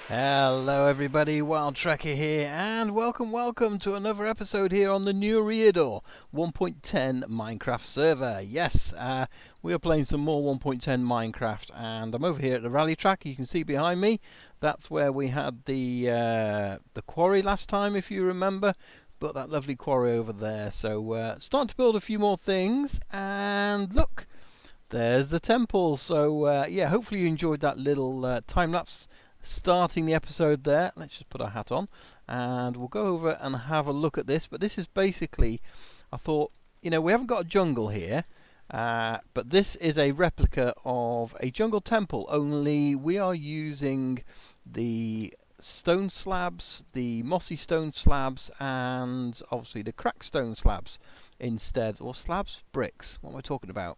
Hello everybody, Wild Trekker here, and welcome to another episode here on the new Eriador 1.10 Minecraft server. Yes, we are playing some more 1.10 Minecraft, and I'm over here at the rally track. You can see behind me, that's where we had the quarry last time, if you remember. But that lovely quarry over there. So starting to build a few more things, and look, there's the temple. So yeah, hopefully you enjoyed that little time-lapse starting the episode there. Let's just put our hat on and we'll go over and have a look at this. But this is basically, I thought, you know, we haven't got a jungle here, but this is a replica of a jungle temple, only we are using the stone slabs, the mossy stone slabs, and obviously the cracked stone slabs instead. Or slabs? Bricks. What am I talking about?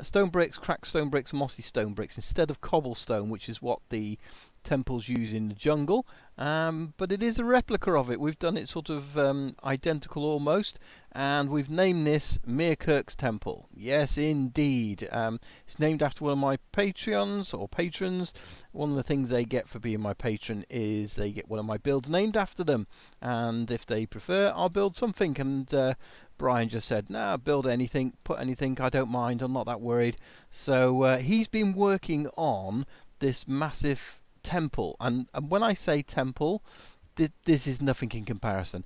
Stone bricks, cracked stone bricks, mossy stone bricks instead of cobblestone, which is what the temples use in the jungle, but it is a replica of it. We've done it sort of identical almost, and we've named this Meerkerk's temple. Yes indeed, it's named after one of my patrons. One of the things they get for being my patron is they get one of my builds named after them, and if they prefer, I'll build something. And Brian just said, nah, build anything, put anything, I don't mind, I'm not that worried. So he's been working on this massive temple, and when I say temple, this is nothing in comparison.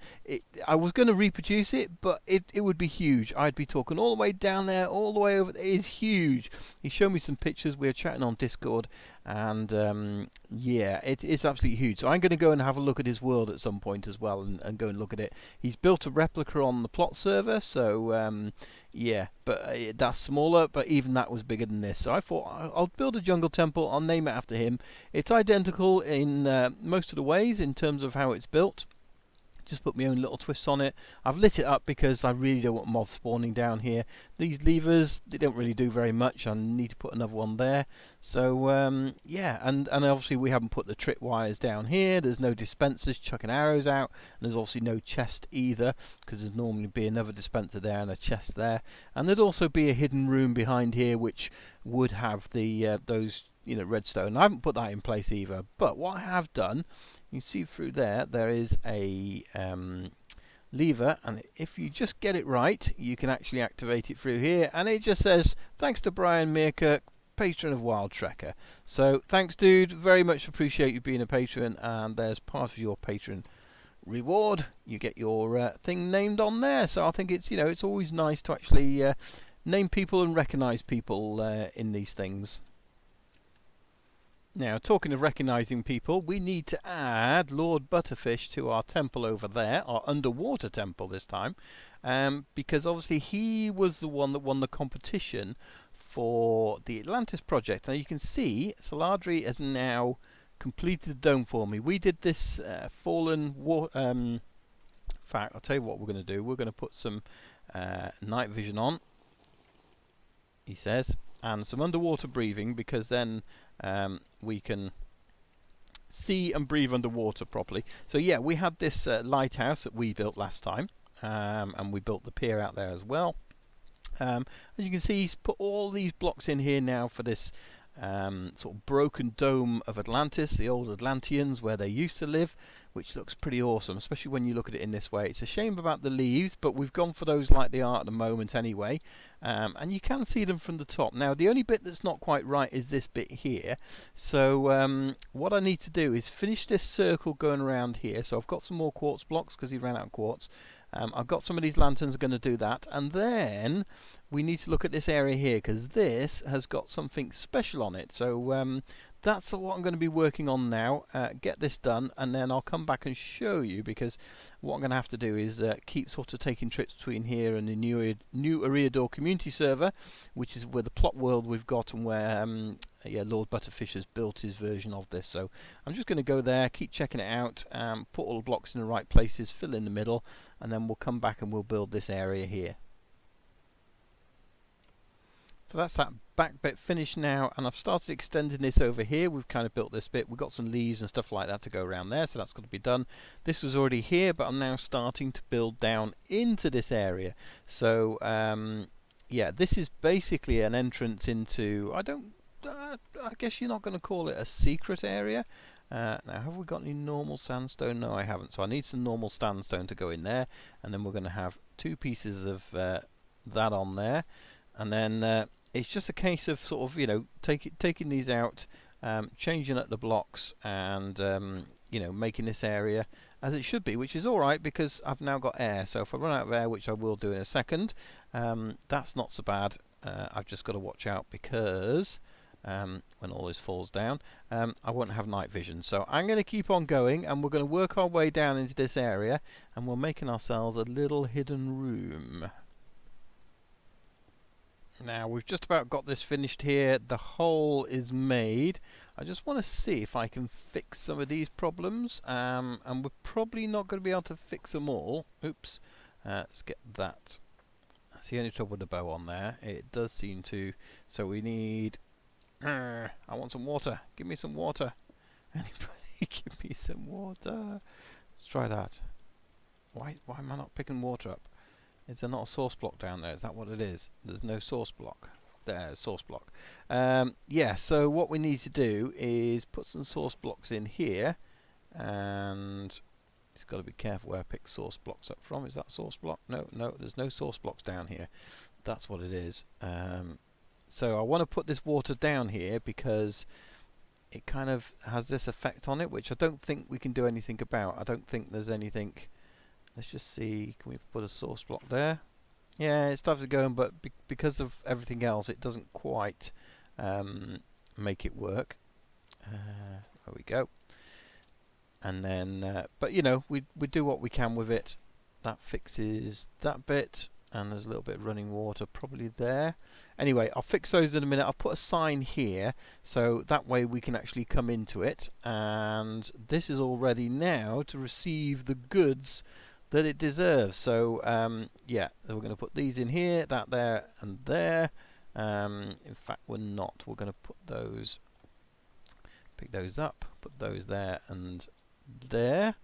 I was going to reproduce it, but it would be huge. I'd be talking all the way down there, all the way over. It is huge. He showed me some pictures. We were chatting on Discord, and yeah, it is absolutely huge. So I'm going to go and have a look at his world at some point as well, and go and look at it. He's built a replica on the plot server, so yeah, but that's smaller, but even that was bigger than this. So I thought I'll build a jungle temple, I'll name it after him. It's identical in most of the ways in terms of how it's built. Just put my own little twists on it. I've lit it up because I really don't want mobs spawning down here. These levers, they don't really do very much. I need to put another one there. So yeah, and obviously we haven't put the trip wires down here. There's no dispensers chucking arrows out, and there's obviously no chest either, because there'd normally be another dispenser there and a chest there. And there'd also be a hidden room behind here which would have the those, you know, redstone. I haven't put that in place either, but what I have done, you see through there, there is a lever, and if you just get it right, you can actually activate it through here, and it just says, thanks to Brian Meerkerk, patron of Wild Trekker. So thanks, dude, very much appreciate you being a patron, and there's part of your patron reward. You get your thing named on there. So I think it's, you know, it's always nice to actually name people and recognize people in these things. Now, talking of recognising people, we need to add Lord Butterfish to our temple over there, our underwater temple this time, because obviously he was the one that won the competition for the Atlantis project. Now you can see Saladri has now completed the dome for me. We did this fallen water. In fact, I'll tell you what we're going to do. We're going to put some night vision on, he says, and some underwater breathing, because then we can see and breathe underwater properly. So yeah, we had this lighthouse that we built last time, and we built the pier out there as well. As you can see, he's put all these blocks in here now for this sort of broken dome of Atlantis, the old Atlanteans where they used to live, which looks pretty awesome, especially when you look at it in this way. It's a shame about the leaves, but we've gone for those like they are at the moment anyway, and you can see them from the top. Now the only bit that's not quite right is this bit here, so what I need to do is finish this circle going around here. So I've got some more quartz blocks because he ran out of quartz. I've got some of these lanterns are going to do that, and then we need to look at this area here because this has got something special on it. So that's what I'm going to be working on now. Get this done, and then I'll come back and show you, because what I'm going to have to do is keep sort of taking trips between here and the new Eriador community server, which is where the plot world we've got, and where yeah, Lord Butterfish has built his version of this. So I'm just going to go there, keep checking it out, put all the blocks in the right places, fill in the middle, and then we'll come back and we'll build this area here. So that's that back bit finished now, and I've started extending this over here. We've kind of built this bit. We've got some leaves and stuff like that to go around there, so that's got to be done. This was already here, but I'm now starting to build down into this area. So yeah, this is basically an entrance into, I guess you're not going to call it a secret area. Now, have we got any normal sandstone? No, I haven't. So I need some normal sandstone to go in there, and then we're going to have 2 pieces of that on there, and then it's just a case of sort of, you know, taking these out, changing up the blocks, and you know, making this area as it should be, which is all right because I've now got air. So if I run out of air, which I will do in a second, that's not so bad. I've just got to watch out because when all this falls down, I won't have night vision. So I'm going to keep on going, and we're going to work our way down into this area, and we're making ourselves a little hidden room. Now we've just about got this finished here. The hole is made. I just want to see if I can fix some of these problems, and we're probably not going to be able to fix them all. Oops. Let's get that. That's the only trouble with the bow on there. It does seem to. So we need. I want some water. Give me some water. Anybody give me some water? Let's try that. Why am I not picking water up? Is there not a source block down there? Is that what it is? There's no source block. There's source block. Yeah, so what we need to do is put some source blocks in here, and just got to be careful where I pick source blocks up from. Is that source block? No, there's no source blocks down here. That's what it is. So I want to put this water down here because it kind of has this effect on it, which I don't think we can do anything about. I don't think there's anything. Let's just see, can we put a source block there? Yeah, it starts going, but because of everything else, it doesn't quite make it work. There we go. And then, but you know, we do what we can with it. That fixes that bit. and there's a little bit of running water probably there. Anyway, I'll fix those in a minute. I'll put a sign here so that way we can actually come into it, and this is all ready now to receive the goods that it deserves. So yeah, we're going to put these in here, that there and there. In fact, we're not. We're going to put those, pick those up, put those there and there.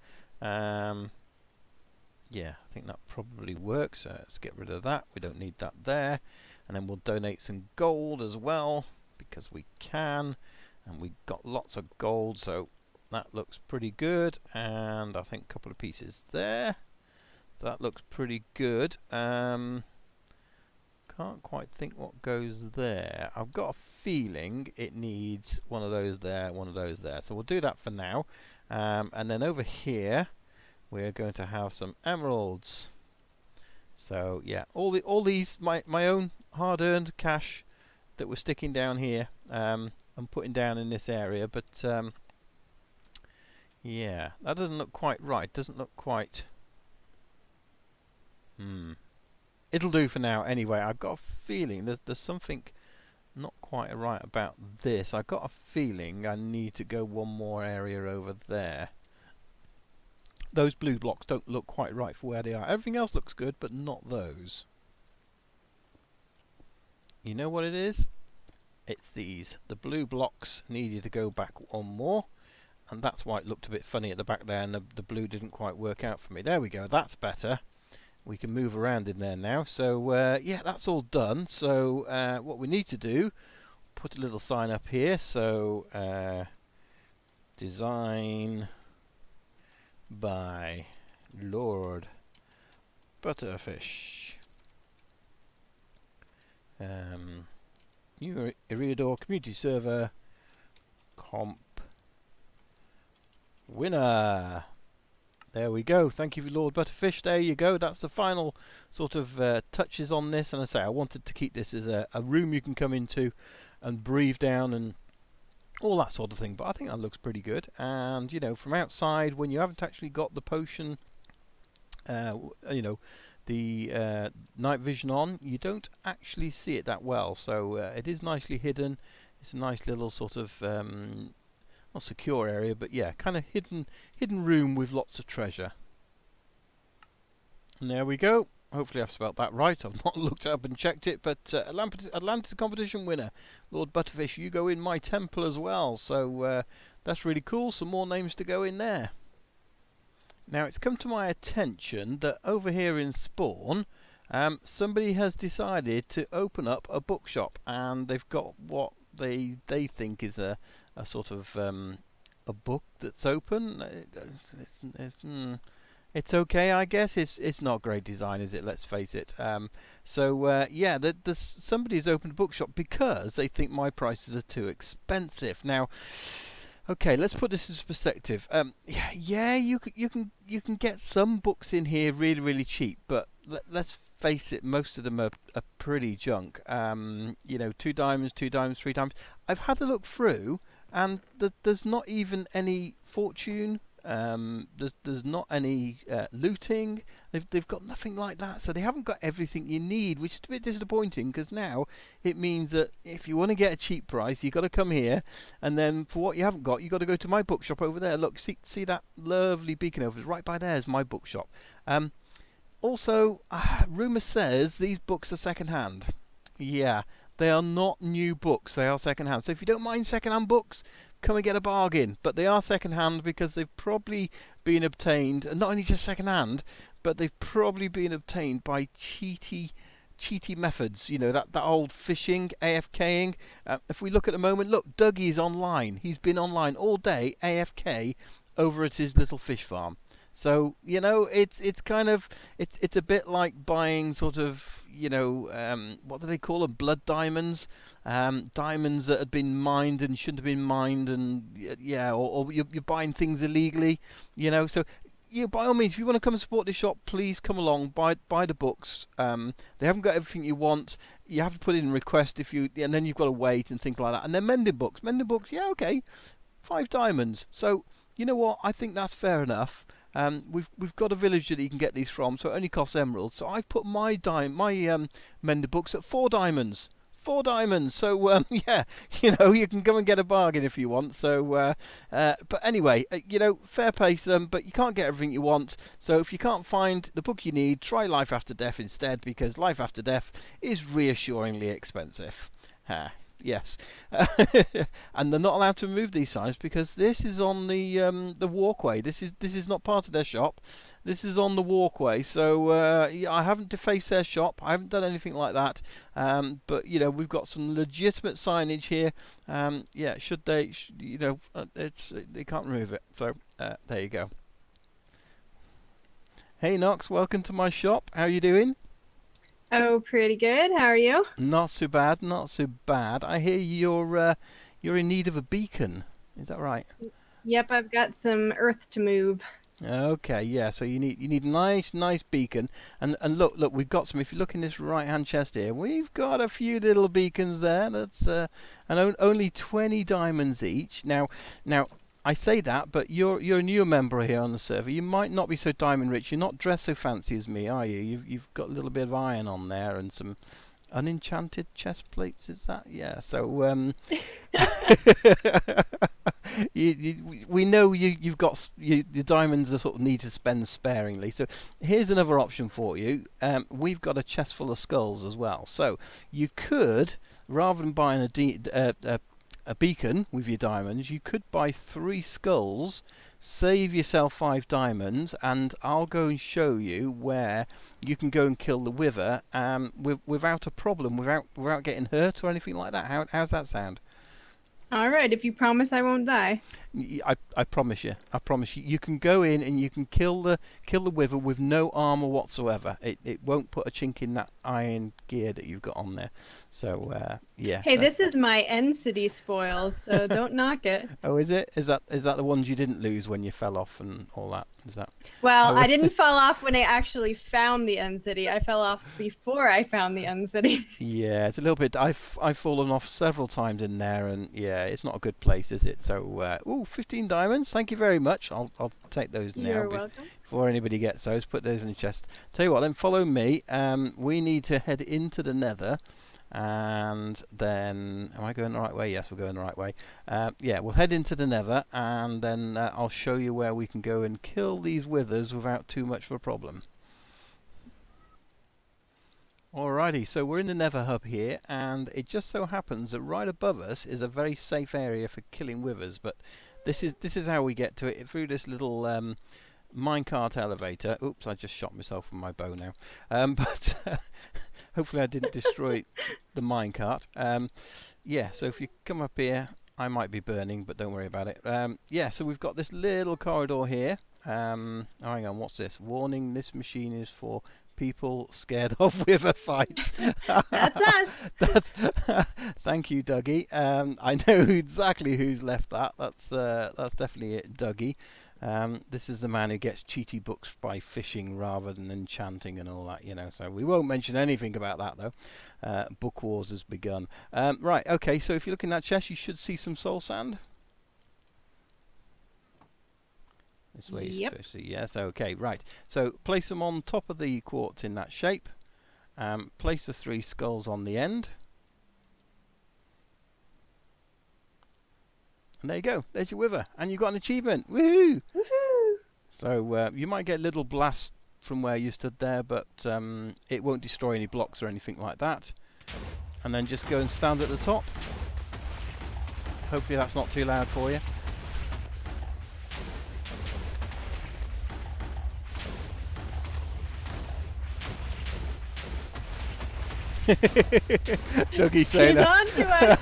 Yeah, I think that probably works. Let's get rid of that. We don't need that there. And then we'll donate some gold as well, because we can. And we got lots of gold, so that looks pretty good. And I think a couple of pieces there. That looks pretty good. Can't quite think what goes there. I've got a feeling it needs one of those there, one of those there. So we'll do that for now. And then over here, we're going to have some emeralds. So yeah, all these my own hard-earned cash that we're sticking down here, I'm putting down in this area. But yeah, that doesn't look quite right. Doesn't look quite. It'll do for now. Anyway, I've got a feeling there's something not quite right about this. I've got a feeling I need to go one more area over there. Those blue blocks don't look quite right for where they are. Everything else looks good, but not those. You know what it is? It's these. The blue blocks needed to go back one more, and that's why it looked a bit funny at the back there, and the blue didn't quite work out for me. There we go. That's better. We can move around in there now. So yeah, that's all done. So what we need to do, put a little sign up here. So design by Lord Butterfish. New Eriador community server comp winner. There we go. Thank you, Lord Butterfish. There you go. That's the final sort of touches on this. And I say I wanted to keep this as a room you can come into and breathe down and all that sort of thing. But I think that looks pretty good. And you know, from outside, when you haven't actually got the potion, you know, the night vision on, you don't actually see it that well. So it is nicely hidden. It's a nice little sort of not secure area, but yeah, kind of hidden room with lots of treasure. And there we go. Hopefully I've spelt that right. I've not looked up and checked it, but Atlantis competition winner, Lord Butterfish, you go in my temple as well. So that's really cool. Some more names to go in there. Now it's come to my attention that over here in Spawn, somebody has decided to open up a bookshop, and they've got what they think is a sort of a book that's open. It's okay, I guess. It's not great design, is it? Let's face it. So yeah, somebody's opened a bookshop because they think my prices are too expensive. Now, okay, let's put this into perspective. Yeah, you can get some books in here really cheap, but let's face it, most of them are pretty junk. You know, 2 diamonds, 2 diamonds, 3 diamonds. I've had a look through, and there's not even any fortune. There's not any looting. They've got nothing like that, so they haven't got everything you need, which is a bit disappointing, because now it means that if you want to get a cheap price, you've got to come here, and then for what you haven't got, you've got to go to my bookshop over there. Look, see that lovely beacon over there? Right by there is my bookshop. Also, rumour says these books are second-hand. Yeah, they are not new books, they are second-hand. So if you don't mind second-hand books, come and get a bargain. But they are second-hand because they've probably been obtained, and not only just second-hand, but they've probably been obtained by cheaty methods. You know, that old phishing, AFKing. If we look at the moment, look, Dougie's online. He's been online all day, AFK, over at his little fish farm. So, you know, it's kind of, it's a bit like buying sort of, you know, what do they call them? Blood diamonds. Diamonds that had been mined and shouldn't have been mined, and yeah, or you're buying things illegally, you know. So, you know, by all means, if you want to come and support this shop, please come along, buy the books. They haven't got everything you want. You have to put in a request and then you've got to wait and things like that. And then mending books, yeah, okay, 5 diamonds. So, you know what? I think that's fair enough. we've got a village that you can get these from, so it only costs emeralds. So I've put my mender books at 4 diamonds. 4 diamonds. So yeah, you can go and get a bargain if you want. So but anyway, fair play to them, but you can't get everything you want. So if you can't find the book you need, try Life After Death instead, because Life After Death is reassuringly expensive. Yes, and they're not allowed to remove these signs because this is on the walkway. This is not part of their shop. This is on the walkway. So I haven't defaced their shop. I haven't done anything like that. But we've got some legitimate signage here. Yeah, should they? They can't remove it. So there you go. Hey Nox, welcome to my shop. How are you doing? Oh, pretty good. How are you? Not so bad, not so bad. I hear you're in need of a beacon. Is that right? Yep, I've got some earth to move. Okay, yeah. So you need a nice beacon. And look, we've got some. If you look in this right-hand chest here, we've got a few little beacons there. That's only 20 diamonds each. Now, I say that, but you're a new member here on the server. You might not be so diamond rich. You're not dressed so fancy as me, are you? You've got a little bit of iron on there and some unenchanted chest plates. Is that? Yeah. So we know you've got the diamonds are sort of need to spend sparingly. So here's another option for you. We've got a chest full of skulls as well. So you could, rather than buying a beacon with your diamonds, you could buy 3 skulls, save yourself 5 diamonds, and I'll go and show you where you can go and kill the wither without a problem, without getting hurt or anything like that. How's that sound? All right, if you promise I won't die. I promise you. I promise you. You can go in and you can kill the wither with no armor whatsoever. It won't put a chink in that iron gear that you've got on there. So yeah. Hey, this is my end city spoils, so don't knock it. Oh, is it? Is that the ones you didn't lose when you fell off and all that? Is that? Well, I didn't fall off when I actually found the end city. I fell off before I found the end city. Yeah, it's a little bit. I've fallen off several times in there, and yeah, it's not a good place, is it? So, 15 diamonds. Thank you very much. I'll take those now. You're welcome. Before anybody gets those, put those in the chest. Tell you what, then follow me. We need to head into the Nether. And then, am I going the right way? Yes, we're going the right way. Yeah, we'll head into the Nether, and then I'll show you where we can go and kill these withers without too much of a problem. Alrighty, so we're in the Nether hub here, and it just so happens that right above us is a very safe area for killing withers. But this is how we get to it, through this little minecart elevator. Oops, I just shot myself with my bow now. But hopefully I didn't destroy the minecart. Yeah, so if you come up here, I might be burning, but don't worry about it. Yeah, so we've got this little corridor here. Oh, hang on, what's this? Warning, this machine is for people scared of wither fights. That's us. Thank you, Dougie. I know exactly who's left that. That's definitely it, Dougie. This is the man who gets cheaty books by fishing rather than enchanting and all that, So we won't mention anything about that, though. Book wars has begun. Right, okay, so if you look in that chest, you should see some soul sand. This way you're supposed to. Yes, okay, right. So place them on top of the quartz in that shape. Place the 3 skulls on the end. And there you go. There's your wither. And you got an achievement. Woohoo! Woohoo! So you might get a little blast from where you stood there, but it won't destroy any blocks or anything like that. And then just go and stand at the top. Hopefully that's not too loud for you. Dougie saying He's on to us.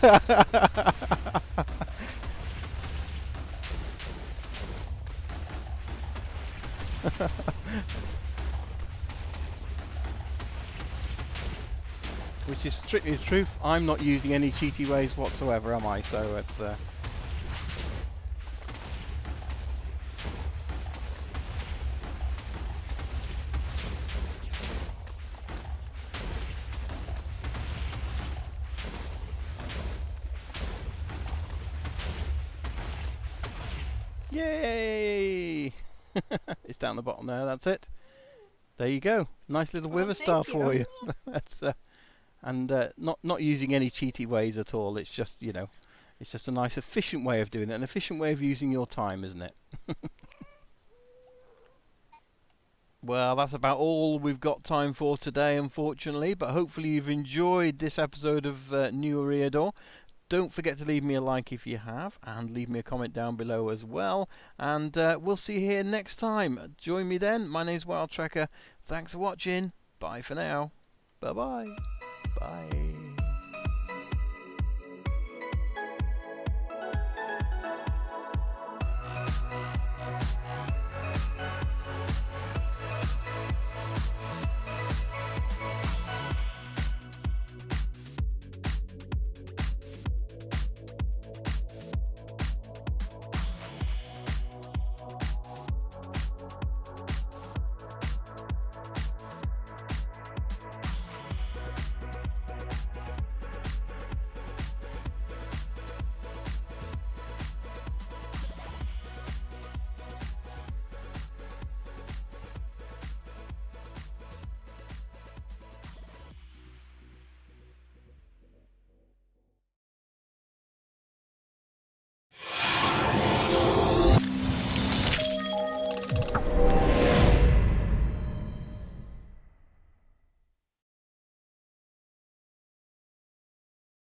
Which is strictly the truth. I'm not using any cheaty ways whatsoever, am I? So it's yay! It's down the bottom there. That's it. There you go. Nice little Well, wither star thank for you. you. That's and not using any cheaty ways at all. It's just, you know, it's just a nice efficient way of doing it, an efficient way of using your time, isn't it? Well, that's about all we've got time for today, unfortunately, but hopefully you've enjoyed this episode of New Eriador. Don't forget to leave me a like if you have, and leave me a comment down below as well. And we'll see you here next time. Join me then. My name's Wild Trekker. Thanks for watching. Bye for now. Bye-bye. Bye.